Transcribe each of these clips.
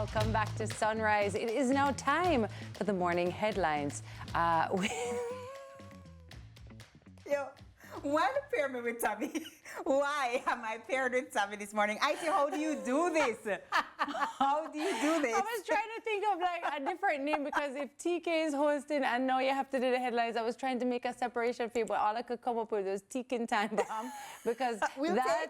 Welcome back to Sunrise. It is now time for the morning headlines. Yo, why pair me with Tami? Why am I paired with Tami this morning? I say, how do you do this? How do you do this? I was trying to think of like a different name because if TK is hosting and now you have to do the headlines, I was trying to make a separation for you, but all I could come up with was Tekin Time Bomb because that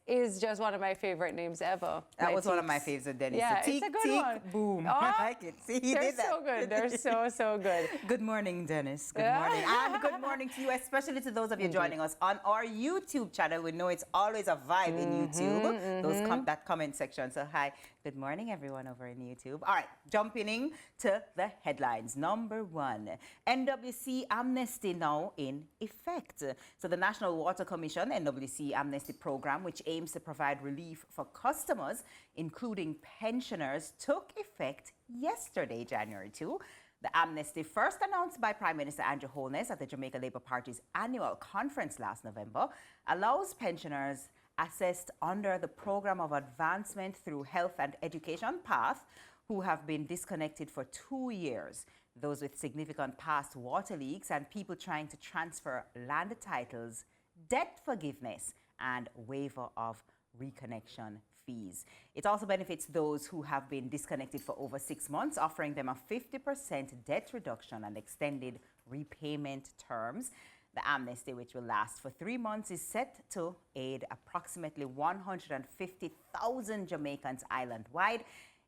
is just one of my favorite names ever. That was one of my favorites, Dennis. Yeah, Tick, it's a good tick, one. Boom. Oh, I like it. See, he they're did that. so good. They're so good. Good morning, Dennis. Good morning. And good morning to you, especially to those of you joining us on our YouTube channel. We know it's always a vibe in YouTube, that comment section. So hi, good morning everyone over in YouTube. All right, jumping into the headlines. Number one, NWC Amnesty now in effect. So the National Water Commission, NWC Amnesty program, which aims to provide relief for customers, including pensioners, took effect yesterday, January 2. The amnesty, first announced by Prime Minister Andrew Holness at the Jamaica Labour Party's annual conference last November, allows pensioners assessed under the Programme of Advancement through Health and Education PATH who have been disconnected for 2 years, those with significant past water leaks and people trying to transfer land titles, debt forgiveness and waiver of reconnection fees. It also benefits those who have been disconnected for over 6 months, offering them a 50% debt reduction and extended repayment terms. The amnesty, which will last for 3 months, is set to aid approximately 150,000 Jamaicans island-wide.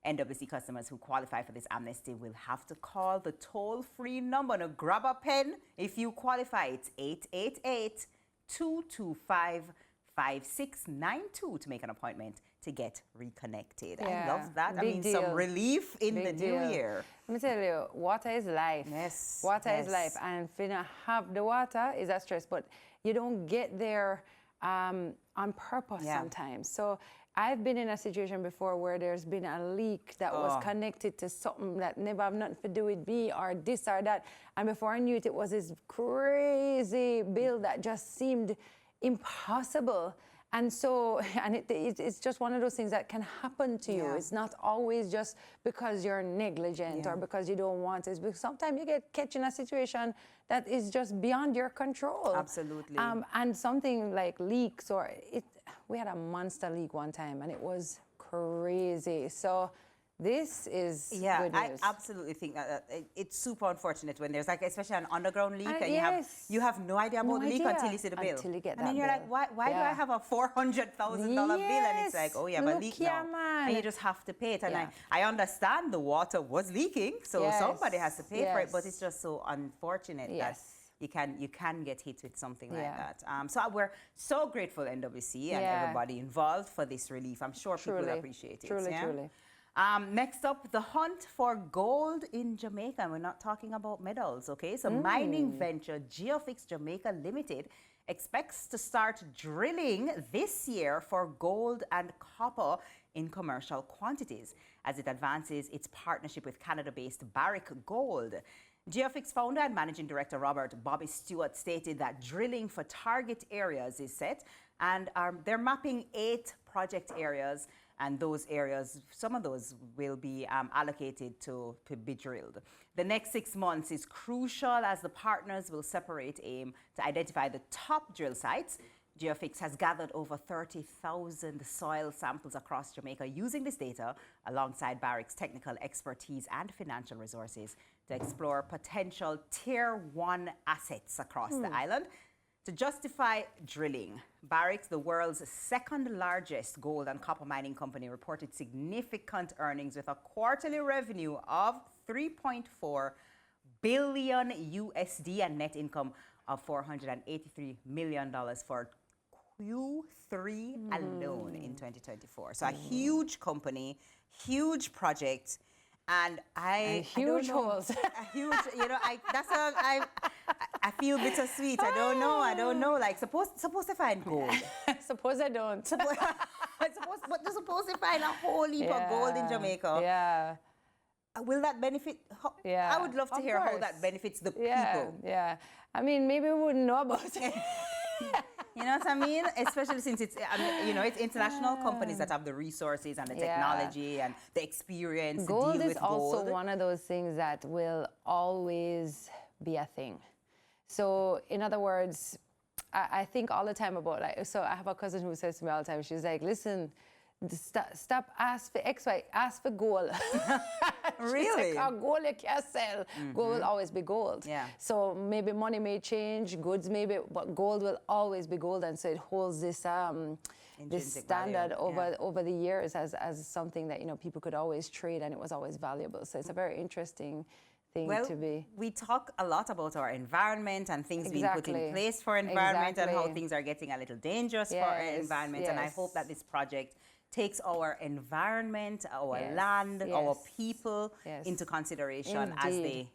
NWC customers who qualify for this amnesty will have to call the toll-free number. Now, grab a pen if you qualify. It's 888-225-5692 to make an appointment to get reconnected. Yeah, I love that. I mean, deal. some relief in Big the deal. new year. Let me tell you, water is life. Yes. Water is life. And if you don't have the water, is a stress, but you don't get there on purpose sometimes. So I've been in a situation before where there's been a leak that was connected to something that never have nothing to do with me or this or that. And before I knew it, it was this crazy bill that just seemed impossible. And so, it's just one of those things that can happen to you. It's not always just because you're negligent or because you don't want it. Because sometimes you get catch in a situation that is just beyond your control. Absolutely. And something like leaks we had a monster leak one time and it was crazy. So this is good news. I absolutely think that it's super unfortunate when there's like, especially an underground leak, and you have no idea about the leak until you see the bill. Until you get that and then you're bill. like, why do I have a $400,000 bill? And it's like, oh, you have a leak now. Man. And you just have to pay it. And I understand the water was leaking, so somebody has to pay for it, but it's just so unfortunate that you can get hit with something like that. So we're so grateful, NWC, and everybody involved for this relief. I'm sure people appreciate it. Truly. Next up, the hunt for gold in Jamaica. We're not talking about medals, okay? So mining venture Geofix Jamaica Limited expects to start drilling this year for gold and copper in commercial quantities as it advances its partnership with Canada-based Barrick Gold. Geofix founder and managing director Robert Bobby Stewart stated that drilling for target areas is set, and they're mapping 8 project areas. And those areas, some of those will be allocated to be drilled. The next 6 months is crucial as the partners will separate aim to identify the top drill sites. Geofix has gathered over 30,000 soil samples across Jamaica using this data alongside Barrick's technical expertise and financial resources to explore potential Tier 1 assets across the island. To justify drilling, Barrick, the world's second largest gold and copper mining company, reported significant earnings with a quarterly revenue of $3.4 billion USD and net income of $483 million for Q3 alone in 2024. So a huge company, huge project. And huge holes. A huge, I feel bittersweet. I don't know. Like, supposed to find gold. Suppose I don't. But they're supposed to find a whole heap of gold in Jamaica. Yeah. Will that benefit? I would love to hear how that benefits the people. Yeah. I mean, maybe we wouldn't know about it. You know what I mean? Especially since it's, it's international companies that have the resources and the technology and the experience to deal with gold. Gold is also one of those things that will always be a thing. So, in other words, I think all the time about, like, so I have a cousin who says to me all the time, she's like, listen, stop ask for XY, ask for gold. Really? Like, gold you can't sell. Gold will always be gold. Yeah. So maybe money may change, goods maybe, but gold will always be gold. And so it holds this this standard over the years as something that, people could always trade, and it was always valuable. So it's a very interesting thing to be. We talk a lot about our environment and things being put in place for environment and how things are getting a little dangerous for our environment. And I hope that this project takes our environment, our land, our people into consideration as they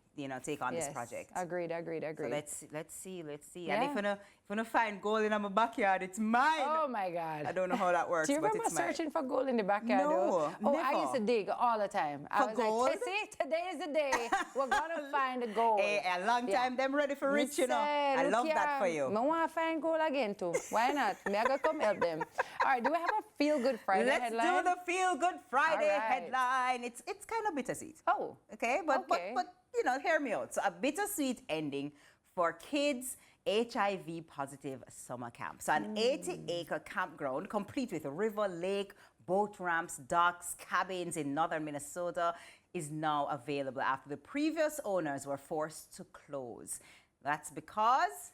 take on this project. Agreed. So let's see. Yeah. And if you want to find gold in my backyard, it's mine. Oh my God. I don't know how that works. Do you remember searching for gold in the backyard? No, never. I used to dig all the time. I was gold? like, Tissy, today is the day. We're gonna find the gold. Hey, a long time, them ready for rich, I love that for you. I want to find gold again too. Why not? Me I gotta come help them. All right, do we have a Feel Good Friday headline? Let's do the Feel Good Friday headline. It's kind of bittersweet. Oh. Okay, but hear me out. So a bittersweet ending for kids' HIV positive summer camp. So an 80-acre campground complete with a river, lake, boat ramps, docks, cabins in northern Minnesota is now available after the previous owners were forced to close. That's because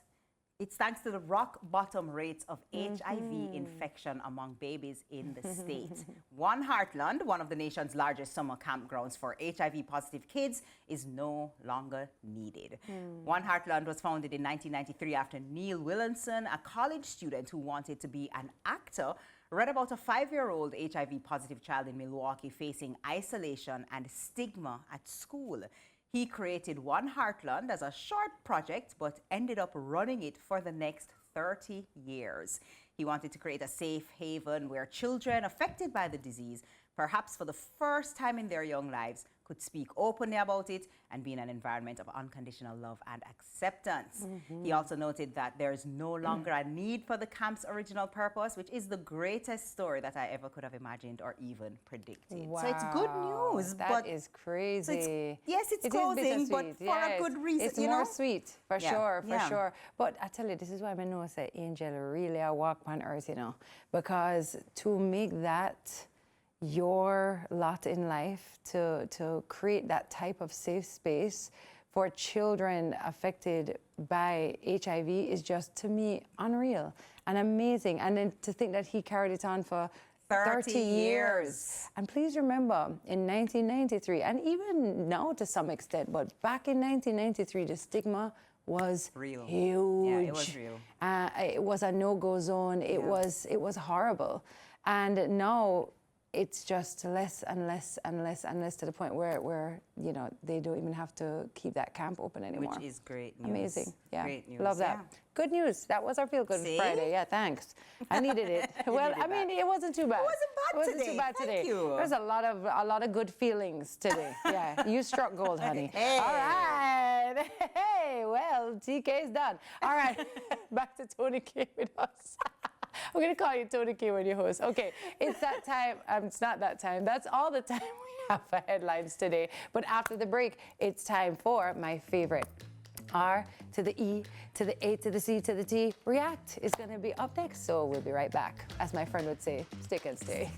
it's thanks to the rock bottom rates of HIV infection among babies in the state. One Heartland, one of the nation's largest summer campgrounds for HIV positive kids, is no longer needed. One Heartland was founded in 1993 after Neil Williamson, a college student who wanted to be an actor, read about a 5-year-old HIV positive child in Milwaukee facing isolation and stigma at school. He created One Heartland as a short project, but ended up running it for the next 30 years. He wanted to create a safe haven where children affected by the disease, perhaps for the first time in their young lives, could speak openly about it and be in an environment of unconditional love and acceptance. He also noted that there is no longer a need for the camp's original purpose, which is the greatest story that I ever could have imagined or even predicted. Wow. So it's good news. That is crazy. It's closing, but for a good reason. It's more sweet, for sure. But I tell you, this is why I know that angel really a walk on earth, because to make that your lot in life, to create that type of safe space for children affected by HIV is just, to me, unreal and amazing. And then to think that he carried it on for 30 years. And please remember, in 1993, and even now to some extent, but back in 1993, the stigma was real. Huge. Yeah, it was real. It was a no-go zone. It was horrible. And now it's just less and less and less and less, to the point where they don't even have to keep that camp open anymore. Which is great news. Amazing. Yeah. Great news. Love that. Yeah. Good news. That was our Feel Good Friday. Yeah, thanks. I needed it. Well, I mean, it wasn't too bad. It wasn't too bad today. Thank you. There's a lot of good feelings today. Yeah, you struck gold, honey. Hey. All right. Hey, well, TK's done. All right, back to Tony K with us. I'm going to call you Tony K when you host. Okay, it's that time. It's not that time. That's all the time we have for headlines today. But after the break, it's time for my favorite. R to the E to the A to the C to the T. React is going to be up next, so we'll be right back. As my friend would say, stick and stay.